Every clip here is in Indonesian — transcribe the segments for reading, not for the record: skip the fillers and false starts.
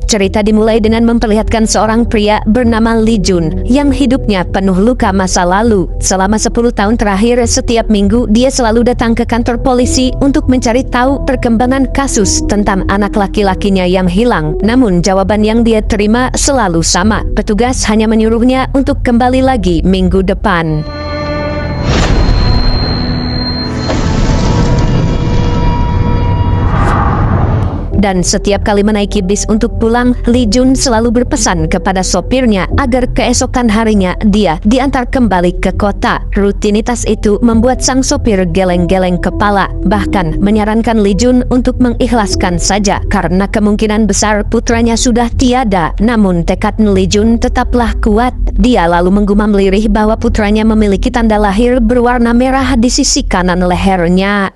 Cerita dimulai dengan memperlihatkan seorang pria bernama Lee Jun yang hidupnya penuh luka masa lalu. Selama 10 tahun terakhir, setiap minggu dia selalu datang ke kantor polisi untuk mencari tahu perkembangan kasus tentang anak laki-lakinya yang hilang. Namun jawaban yang dia terima selalu sama. Petugas hanya menyuruhnya untuk kembali lagi minggu depan. Dan setiap kali menaiki bis untuk pulang, Lee Jun selalu berpesan kepada sopirnya agar keesokan harinya dia diantar kembali ke kota. Rutinitas itu membuat sang sopir geleng-geleng kepala, bahkan menyarankan Lee Jun untuk mengikhlaskan saja karena kemungkinan besar putranya sudah tiada. Namun tekad Lee Jun tetaplah kuat. Dia lalu menggumam lirih bahwa putranya memiliki tanda lahir berwarna merah di sisi kanan lehernya.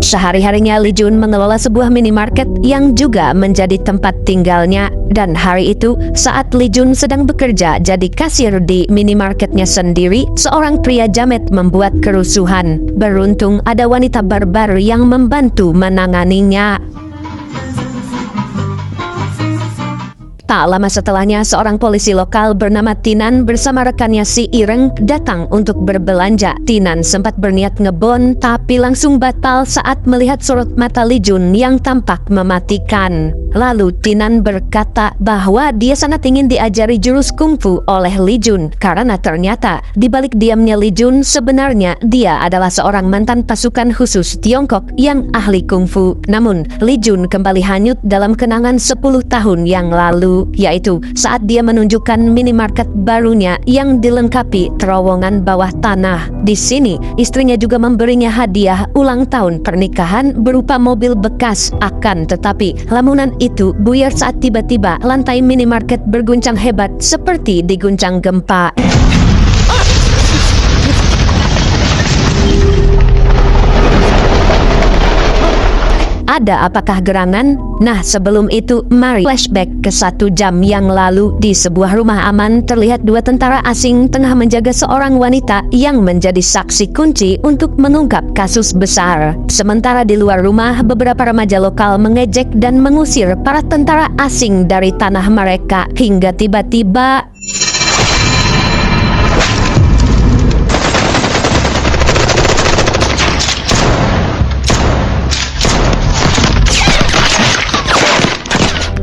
Sehari-harinya Lee Jun mengelola sebuah minimarket yang juga menjadi tempat tinggalnya. Dan hari itu, saat Lee Jun sedang bekerja jadi kasir di minimarketnya sendiri, seorang pria jamet membuat kerusuhan. Beruntung ada wanita barbar yang membantu menanganinya. Tak lama setelahnya, seorang polisi lokal bernama Tinan bersama rekannya si Ireng datang untuk berbelanja. Tinan sempat berniat ngebon, tapi langsung batal saat melihat sorot mata Lee Jun yang tampak mematikan. Lalu Tinan berkata bahwa dia sangat ingin diajari jurus kungfu oleh Lee Jun, karena ternyata di balik diamnya Lee Jun sebenarnya dia adalah seorang mantan pasukan khusus Tiongkok yang ahli kungfu. Namun Lee Jun kembali hanyut dalam kenangan 10 tahun yang lalu, yaitu saat dia menunjukkan minimarket barunya yang dilengkapi terowongan bawah tanah. Di sini, istrinya juga memberinya hadiah ulang tahun pernikahan berupa mobil bekas. Akan tetapi, lamunan itu buyar saat tiba-tiba lantai minimarket berguncang hebat seperti diguncang gempa. Ada apakah gerangan? Nah, sebelum itu mari flashback ke 1 jam yang lalu. Di sebuah rumah aman terlihat 2 tentara asing tengah menjaga seorang wanita yang menjadi saksi kunci untuk mengungkap kasus besar. Sementara di luar rumah, beberapa remaja lokal mengejek dan mengusir para tentara asing dari tanah mereka hingga tiba-tiba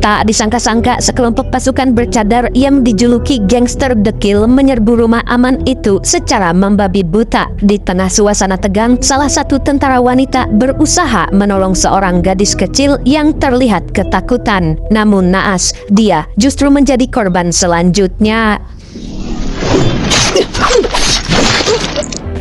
tak disangka-sangka sekelompok pasukan bercadar yang dijuluki gangster dekil menyerbu rumah aman itu secara membabi buta. Di tengah suasana tegang, salah satu tentara wanita berusaha menolong seorang gadis kecil yang terlihat ketakutan. Namun naas, dia justru menjadi korban selanjutnya.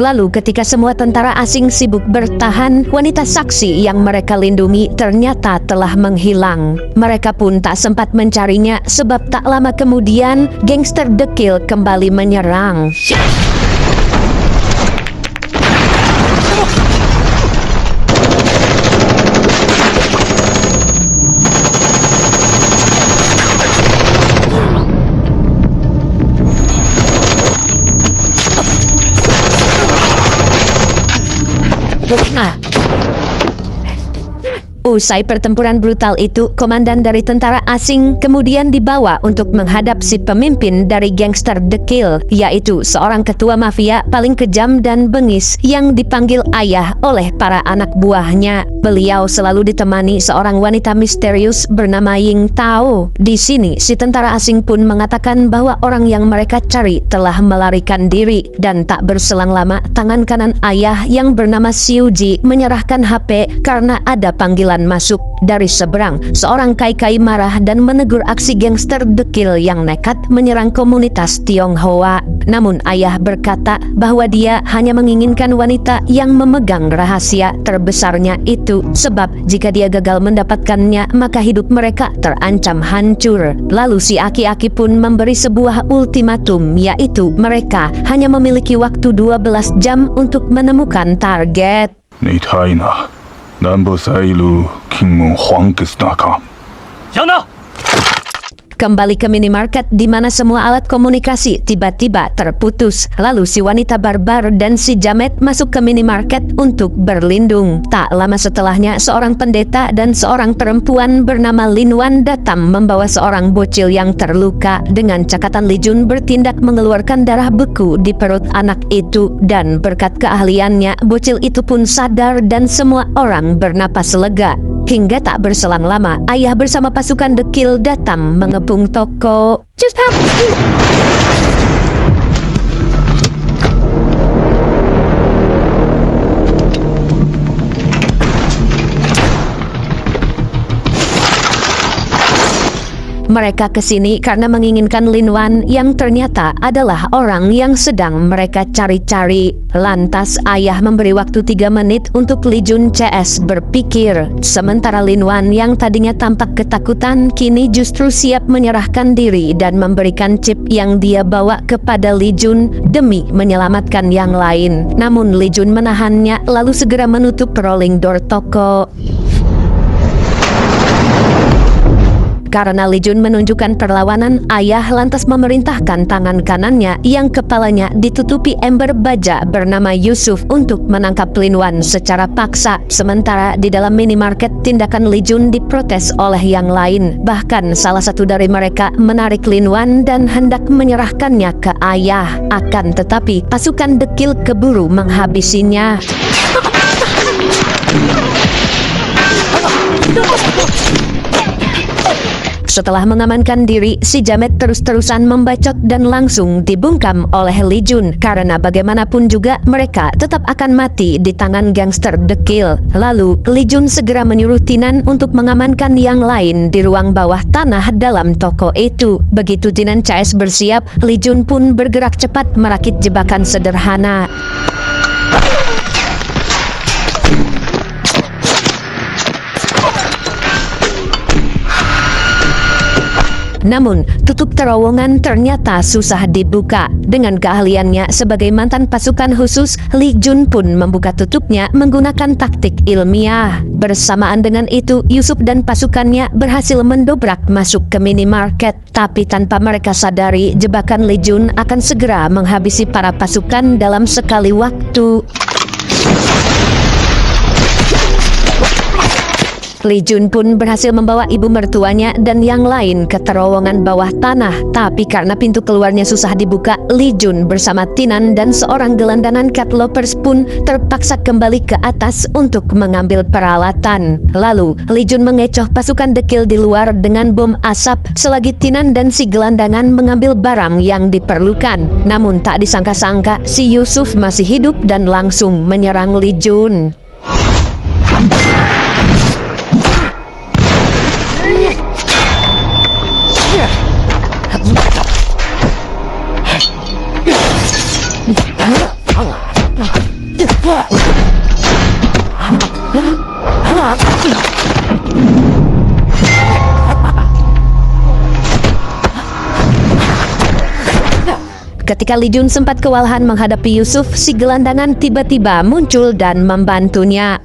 Lalu ketika semua tentara asing sibuk bertahan, wanita saksi yang mereka lindungi ternyata telah menghilang. Mereka pun tak sempat mencarinya sebab tak lama kemudian gangster dekil kembali menyerang. Usai pertempuran brutal itu, komandan dari tentara asing kemudian dibawa untuk menghadap si pemimpin dari gangster dekil, yaitu seorang ketua mafia paling kejam dan bengis yang dipanggil ayah oleh para anak buahnya. Beliau selalu ditemani seorang wanita misterius bernama Ying Tao. Di sini, si tentara asing pun mengatakan bahwa orang yang mereka cari telah melarikan diri, dan tak berselang lama tangan kanan ayah yang bernama Xiu Ji menyerahkan HP karena ada panggilan masuk dari seberang. Seorang kai-kai marah dan menegur aksi gangster dekil yang nekat menyerang komunitas Tionghoa. Namun ayah berkata bahwa dia hanya menginginkan wanita yang memegang rahasia terbesarnya itu, sebab jika dia gagal mendapatkannya maka hidup mereka terancam hancur. Lalu si aki-aki pun memberi sebuah ultimatum, yaitu mereka hanya memiliki waktu 12 jam untuk menemukan target. kembali ke minimarket di mana semua alat komunikasi tiba-tiba terputus. Lalu si wanita barbar dan si Jamet masuk ke minimarket untuk berlindung. Tak lama setelahnya, seorang pendeta dan seorang perempuan bernama Lin Wan datang membawa seorang bocil yang terluka. Dengan cakatan, Li Jun bertindak mengeluarkan darah beku di perut anak itu, dan berkat keahliannya, bocil itu pun sadar dan semua orang bernapas lega. Hingga tak berselang lama, ayah bersama pasukan dekil datang mengepung toko. Just help me. Mereka kesini karena menginginkan Lin Wan yang ternyata adalah orang yang sedang mereka cari-cari. Lantas ayah memberi waktu 3 menit untuk Li Jun CS berpikir. Sementara Lin Wan yang tadinya tampak ketakutan kini justru siap menyerahkan diri dan memberikan chip yang dia bawa kepada Li Jun demi menyelamatkan yang lain. Namun Li Jun menahannya lalu segera menutup rolling door toko. Karena Li Jun menunjukkan perlawanan, ayah lantas memerintahkan tangan kanannya yang kepalanya ditutupi ember baja bernama Yusuf untuk menangkap Lin Wan secara paksa. Sementara di dalam minimarket, tindakan Li Jun diprotes oleh yang lain. Bahkan salah satu dari mereka menarik Lin Wan dan hendak menyerahkannya ke ayah. Akan tetapi pasukan dekil keburu menghabisinya. Setelah mengamankan diri, si Jamet terus-terusan membacot dan langsung dibungkam oleh Li Jun. Karena bagaimanapun juga mereka tetap akan mati di tangan gangster dekil. Lalu Li Jun segera menyuruh Tinan untuk mengamankan yang lain di ruang bawah tanah dalam toko itu. Begitu Tinan CS bersiap, Li Jun pun bergerak cepat merakit jebakan sederhana. Namun, tutup terowongan ternyata susah dibuka. Dengan keahliannya sebagai mantan pasukan khusus, Li Jun pun membuka tutupnya menggunakan taktik ilmiah. Bersamaan dengan itu, Yusuf dan pasukannya berhasil mendobrak masuk ke minimarket. Tapi tanpa mereka sadari, jebakan Li Jun akan segera menghabisi para pasukan dalam sekali waktu. Li Jun pun berhasil membawa ibu mertuanya dan yang lain ke terowongan bawah tanah. Tapi karena pintu keluarnya susah dibuka, Li Jun bersama Tinan dan seorang gelandangan cat lovers pun terpaksa kembali ke atas untuk mengambil peralatan. Lalu, Li Jun mengecoh pasukan dekil di luar dengan bom asap selagi Tinan dan si gelandangan mengambil barang yang diperlukan. Namun tak disangka-sangka, si Yusuf masih hidup dan langsung menyerang Li Jun. Ketika Li Jun sempat kewalahan menghadapi Yusuf, si gelandangan tiba-tiba muncul dan membantunya.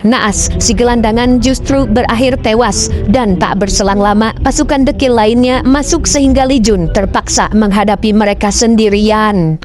Naas, si gelandangan justru berakhir tewas dan tak berselang lama pasukan dekil lainnya masuk sehingga Li Jun terpaksa menghadapi mereka sendirian.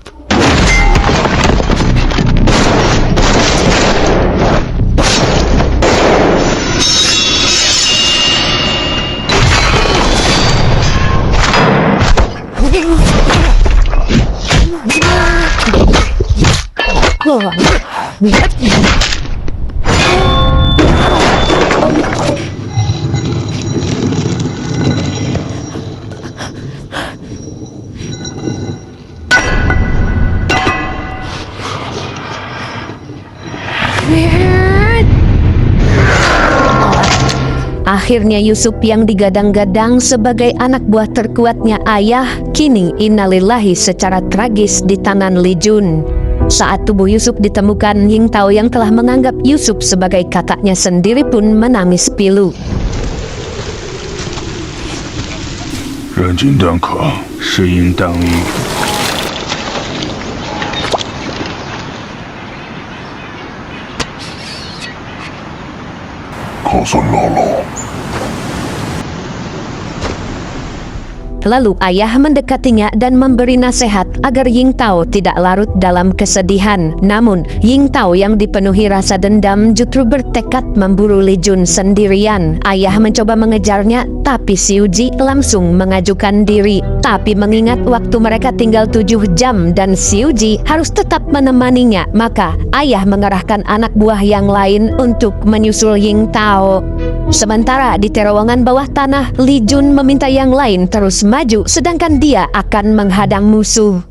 Akhirnya Yusuf yang digadang-gadang sebagai anak buah terkuatnya ayah, kini innalillahi secara tragis di tangan Li Jun. Saat tubuh Yusuf ditemukan, Ying Tao yang telah menganggap Yusuf sebagai kakaknya sendiri pun menangis pilu. 忍俊断可，是应当于 Kau selalu Lalu ayah mendekatinya dan memberi nasihat agar Ying Tao tidak larut dalam kesedihan. Namun, Ying Tao yang dipenuhi rasa dendam justru bertekad memburu Li Jun sendirian. Ayah mencoba mengejarnya, tapi Xiu Ji langsung mengajukan diri. Tapi mengingat waktu mereka tinggal 7 jam dan Xiu Ji harus tetap menemaninya, maka ayah mengerahkan anak buah yang lain untuk menyusul Ying Tao. Sementara di terowongan bawah tanah, Li Jun meminta yang lain terus maju, sedangkan dia akan menghadang musuh.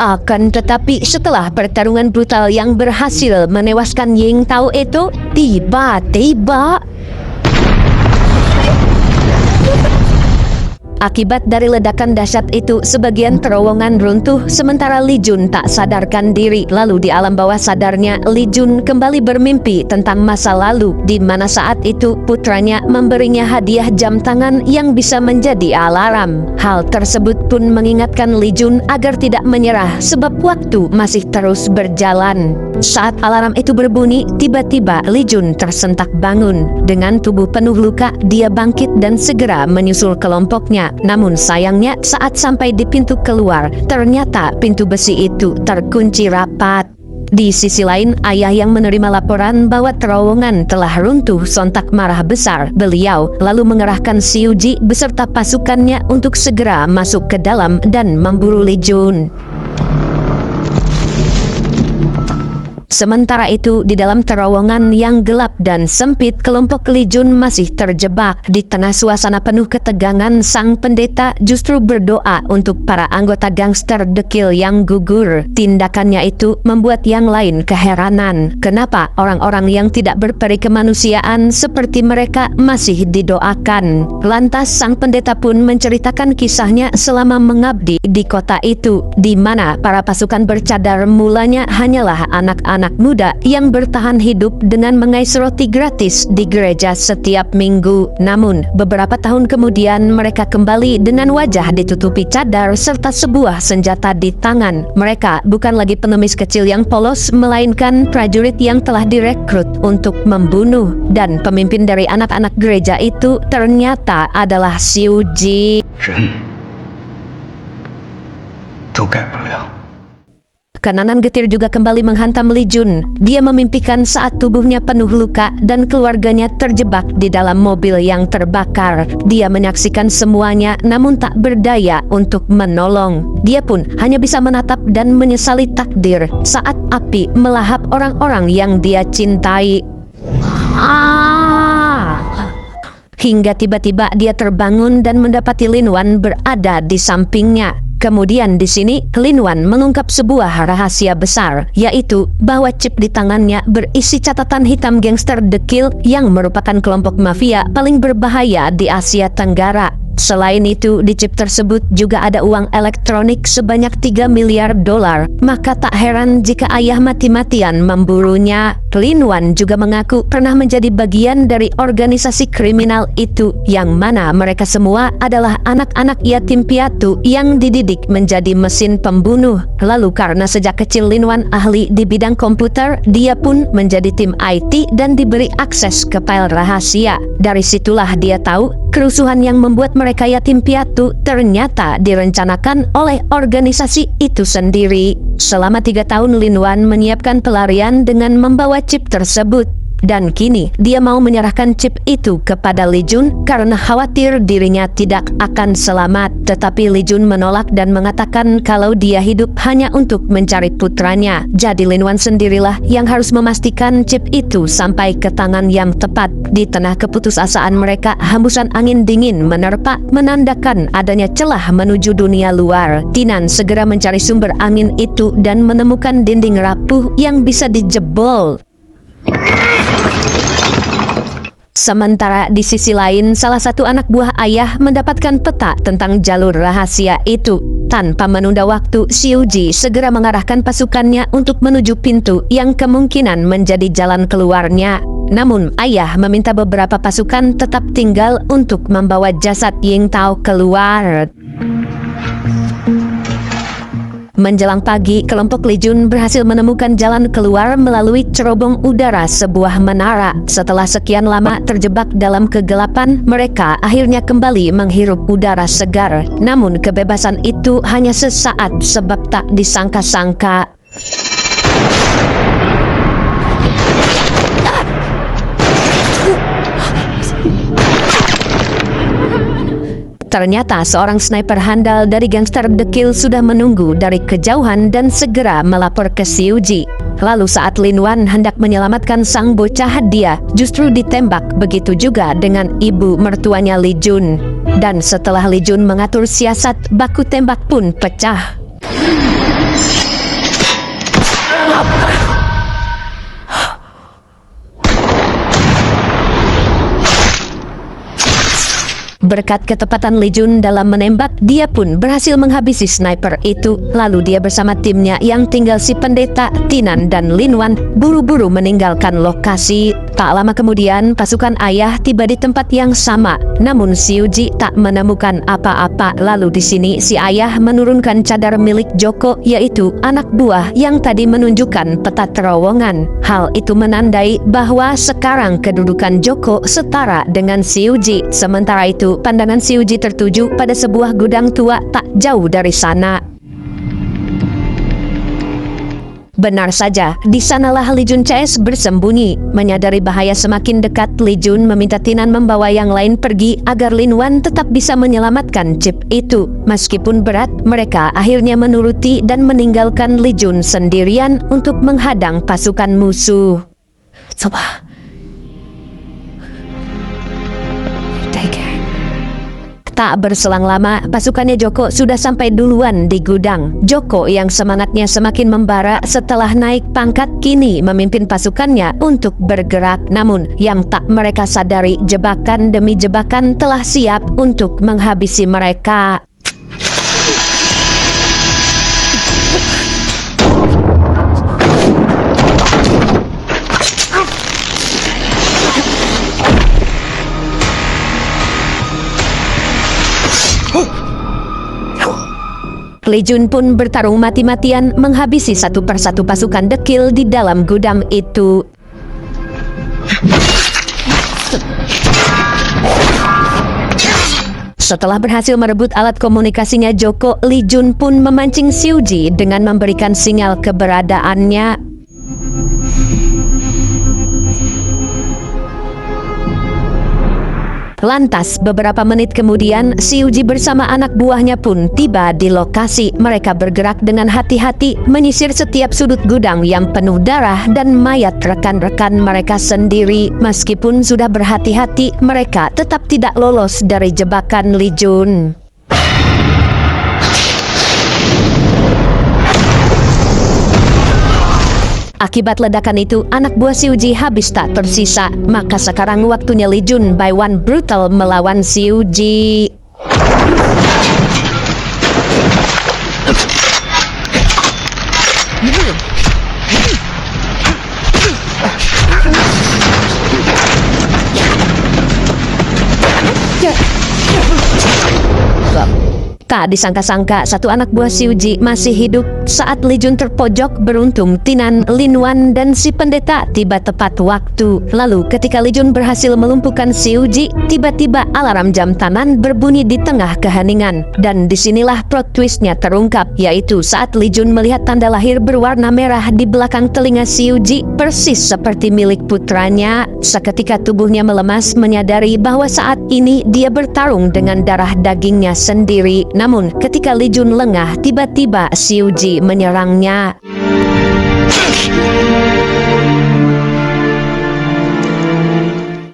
Akan tetapi setelah pertarungan brutal yang berhasil menewaskan Ying Tao itu, tiba-tiba akibat dari ledakan dahsyat itu, sebagian terowongan runtuh sementara Li Jun tak sadarkan diri. Lalu di alam bawah sadarnya, Li Jun kembali bermimpi tentang masa lalu, di mana saat itu putranya memberinya hadiah jam tangan yang bisa menjadi alarm. Hal tersebut pun mengingatkan Li Jun agar tidak menyerah sebab waktu masih terus berjalan. Saat alarm itu berbunyi, tiba-tiba Li Jun tersentak bangun. Dengan tubuh penuh luka, dia bangkit dan segera menyusul kelompoknya. Namun sayangnya saat sampai di pintu keluar, ternyata pintu besi itu terkunci rapat. Di sisi lain, ayah yang menerima laporan bahwa terowongan telah runtuh sontak marah besar. Beliau lalu mengerahkan Xiu Ji beserta pasukannya untuk segera masuk ke dalam dan memburu Li Jun. Sementara itu, di dalam terowongan yang gelap dan sempit, kelompok Li Jun masih terjebak. Di tengah suasana penuh ketegangan, sang pendeta justru berdoa untuk para anggota gangster dekil yang gugur. Tindakannya itu membuat yang lain keheranan. Kenapa orang-orang yang tidak berperi kemanusiaan seperti mereka masih didoakan? Lantas sang pendeta pun menceritakan kisahnya selama mengabdi di kota itu, di mana para pasukan bercadar mulanya hanyalah anak-anak muda yang bertahan hidup dengan mengais roti gratis di gereja setiap minggu. Namun, beberapa tahun kemudian mereka kembali dengan wajah ditutupi cadar serta sebuah senjata di tangan. Mereka bukan lagi pengemis kecil yang polos, melainkan prajurit yang telah direkrut untuk membunuh. Dan pemimpin dari anak-anak gereja itu ternyata adalah Xiu Ji. 人都改不了。 Kenanan getir juga kembali menghantam Li Jun. Dia memimpikan saat tubuhnya penuh luka dan keluarganya terjebak di dalam mobil yang terbakar. Dia menyaksikan semuanya namun tak berdaya untuk menolong. Dia pun hanya bisa menatap dan menyesali takdir saat api melahap orang-orang yang dia cintai. Hingga tiba-tiba dia terbangun dan mendapati Lin Wan berada di sampingnya. Kemudian di sini Lin Wan mengungkap sebuah rahasia besar, yaitu bahwa chip di tangannya berisi catatan hitam gangster dekil yang merupakan kelompok mafia paling berbahaya di Asia Tenggara. Selain itu, di chip tersebut juga ada uang elektronik sebanyak 3 miliar dolar. Maka tak heran jika ayah mati-matian memburunya. Lin Wan juga mengaku pernah menjadi bagian dari organisasi kriminal itu, yang mana mereka semua adalah anak-anak yatim piatu yang dididik menjadi mesin pembunuh. Lalu karena sejak kecil Lin Wan ahli di bidang komputer, dia pun menjadi tim IT dan diberi akses ke file rahasia. Dari situlah dia tahu kerusuhan yang membuat mereka yatim piatu ternyata direncanakan oleh organisasi itu sendiri. Selama 3 tahun Lin Wan menyiapkan pelarian dengan membawa chip tersebut. Dan kini dia mau menyerahkan chip itu kepada Li Jun karena khawatir dirinya tidak akan selamat. Tetapi Li Jun menolak dan mengatakan kalau dia hidup hanya untuk mencari putranya. Jadi Lin Wan sendirilah yang harus memastikan chip itu sampai ke tangan yang tepat. Di tengah keputusasaan mereka, hembusan angin dingin menerpa menandakan adanya celah menuju dunia luar. Tinan segera mencari sumber angin itu dan menemukan dinding rapuh yang bisa dijebol. Sementara di sisi lain, salah satu anak buah ayah mendapatkan peta tentang jalur rahasia itu. Tanpa menunda waktu, Xiu Ji segera mengarahkan pasukannya untuk menuju pintu yang kemungkinan menjadi jalan keluarnya. Namun, ayah meminta beberapa pasukan tetap tinggal untuk membawa jasad Ying Tao keluar. Menjelang pagi, kelompok Li Jun berhasil menemukan jalan keluar melalui cerobong udara sebuah menara. Setelah sekian lama terjebak dalam kegelapan, mereka akhirnya kembali menghirup udara segar. Namun kebebasan itu hanya sesaat sebab tak disangka-sangka. Ternyata seorang sniper handal dari gangster The Kill sudah menunggu dari kejauhan dan segera melapor ke Xiu Ji. Lalu saat Lin Wan hendak menyelamatkan sang bocah, dia justru ditembak. Begitu juga dengan ibu mertuanya Li Jun. Dan setelah Li Jun mengatur siasat, baku tembak pun pecah. Berkat ketepatan Li Jun dalam menembak, dia pun berhasil menghabisi sniper itu. Lalu dia bersama timnya yang tinggal si pendeta, Tinan dan Lin Wan buru-buru meninggalkan lokasi. Tak lama kemudian, pasukan ayah tiba di tempat yang sama. Namun Xiu Ji tak menemukan apa-apa. Lalu di sini si ayah menurunkan cadar milik Joko, yaitu anak buah yang tadi menunjukkan peta terowongan. Hal itu menandai bahwa sekarang kedudukan Joko setara dengan Xiu Ji. Sementara itu, pandangan Xiu Ji tertuju pada sebuah gudang tua tak jauh dari sana. Benar saja, di sanalah Li Jun CS bersembunyi. Menyadari bahaya semakin dekat, Li Jun meminta Tinan membawa yang lain pergi agar Lin Wan tetap bisa menyelamatkan chip itu. Meskipun berat, mereka akhirnya menuruti dan meninggalkan Li Jun sendirian untuk menghadang pasukan musuh. Coba. Tak berselang lama, pasukannya Joko sudah sampai duluan di gudang. Joko yang semangatnya semakin membara setelah naik pangkat kini memimpin pasukannya untuk bergerak. Namun yang tak mereka sadari, jebakan demi jebakan telah siap untuk menghabisi mereka. Li Jun pun bertarung mati-matian menghabisi satu persatu pasukan The Kill di dalam gudang itu. Setelah berhasil merebut alat komunikasinya Joko, Li Jun pun memancing Xiu Ji dengan memberikan sinyal keberadaannya. Lantas, beberapa menit kemudian, Xiu Ji bersama anak buahnya pun tiba di lokasi. Mereka bergerak dengan hati-hati, menyisir setiap sudut gudang yang penuh darah dan mayat rekan-rekan mereka sendiri. Meskipun sudah berhati-hati, mereka tetap tidak lolos dari jebakan Li Jun. Akibat ledakan itu, anak buah Xiu Ji habis tak tersisa. Maka sekarang waktunya Li Jun by one brutal melawan Xiu Ji. Tak disangka-sangka satu anak buah Siu Ji masih hidup saat Li Jun terpojok. Beruntung Tinan, Lin Wan dan si pendeta tiba tepat waktu. Lalu ketika Li Jun berhasil melumpuhkan Siu Ji, tiba-tiba alarm jam tangan berbunyi di tengah keheningan. Dan disinilah plot twistnya terungkap, yaitu saat Li Jun melihat tanda lahir berwarna merah di belakang telinga Siu Ji, persis seperti milik putranya. Seketika tubuhnya melemas, menyadari bahwa saat ini dia bertarung dengan darah dagingnya sendiri. Namun ketika Li Jun lengah, tiba-tiba Siu Ji menyerangnya.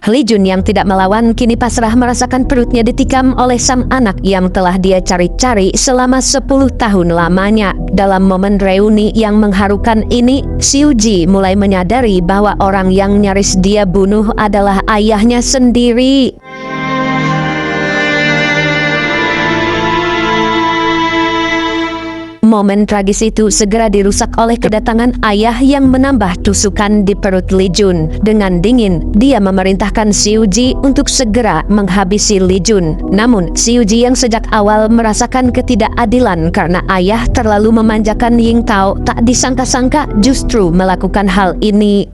Li Jun yang tidak melawan kini pasrah merasakan perutnya ditikam oleh sang anak yang telah dia cari-cari selama 10 tahun lamanya. Dalam momen reuni yang mengharukan ini, Siu Ji mulai menyadari bahwa orang yang nyaris dia bunuh adalah ayahnya sendiri. Momen tragis itu segera dirusak oleh kedatangan ayah yang menambah tusukan di perut Li Jun. Dengan dingin, dia memerintahkan Siu Ji untuk segera menghabisi Li Jun. Namun, Siu Ji yang sejak awal merasakan ketidakadilan karena ayah terlalu memanjakan Ying Tao, tak disangka-sangka justru melakukan hal ini.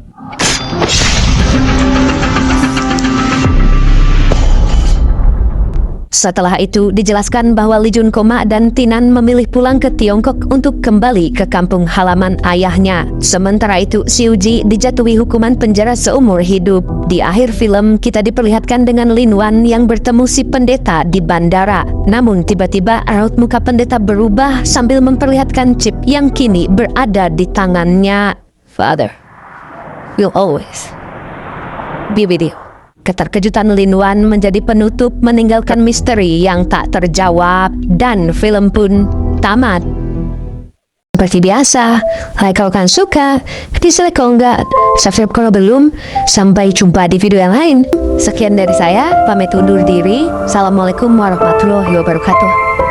Setelah itu dijelaskan bahwa Li Jun koma dan Tinan memilih pulang ke Tiongkok untuk kembali ke kampung halaman ayahnya. Sementara itu Siu Ji dijatuhi hukuman penjara seumur hidup. Di akhir film kita diperlihatkan dengan Lin Wan yang bertemu si pendeta di bandara. Namun tiba-tiba raut muka pendeta berubah sambil memperlihatkan chip yang kini berada di tangannya. Father will always be with you. Keterkejutan Lin Wan menjadi penutup meninggalkan misteri yang tak terjawab, dan film pun tamat. Seperti biasa, like kalau kalian suka, dislike kalau enggak, subscribe kalau belum. Sampai jumpa di video yang lain. Sekian dari saya, pamit undur diri. Assalamualaikum warahmatullahi wabarakatuh.